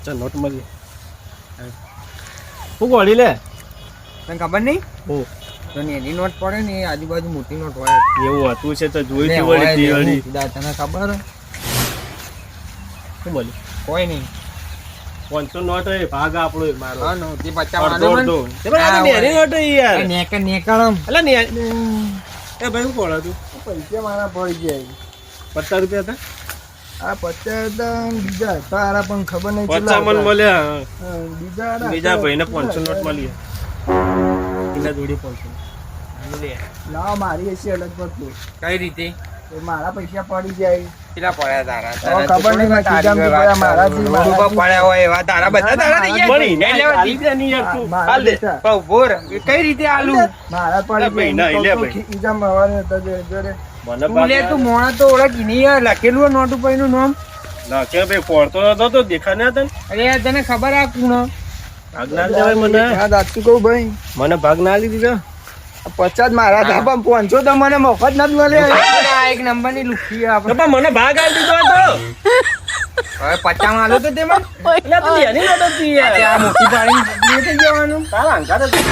ચાલ નોટ મળી હું ગોળી લે તને ખબર નહીં હું તો એની નોટ પડે ને એ આજુબાજુ મોટી નોટ હોય એવું હતું છે તો જોઈ લે, તી હોય વળી લે, વળી સીધા તને ખબર હે? શું બોલી કોઈ નહીં 500 નોટ એ ભાગ આપણો એ મારો હા નો તે 50 અડધો વાળો અડધો તે પણ આ તો નેરી નોટ એ યાર નેકળમ અલા ને એ ભાઈ હું કોણ હતું પૈસા મારા પડી ગયા 50 રૂપિયા હતા આ 50 બીજા તારા પણ ખબર નહીં 50 મન મળ્યા બીજા બીજા ભાઈને 500 નોટ મળી એના જોડે 500 ના મારી હશે અલગ પડતું કઈ રીતે મારા પૈસા પડી જાય કેટલા પડ્યા તારા ખબર નહીં મેં કીધા મેં પડ્યા મારાથી પડ્યા હોય એવા તારા બધા તારા થઈ ગયા મળી ને આલી દે ની યાર તું હાલ દે પણ ઉભો રહે. એ કઈ રીતે આલુ મારા અરે ભાઈ, ના, લે ભાઈ. ખીજા મવાને તો જોડે મને તું લે તું મોણા તો ઓળખી નહીં યાર લખેલું હોય નોટ ઉપર નું નામ ના કે ભાઈ ફોડતો નતો તો દેખા ના હતા ને અરે યાર તને ખબર આ કુણ ભાગ ના દેવાય મને યાદ આપતું કહું ભાઈ મને ભાગ ના આલી દીધો 50 મારા હતા પણ 500 તો મને મફત નથી મળે આ એક નંબર ની લુખી આપણે તો પણ મને ભાગ આલી દીધો હતો હવે 50 માં આલો તો તેમાં એટલે તું એની નોટ હતી યાર આ મોટી પાડી લેતે જવાનું તારા અંગાત હતું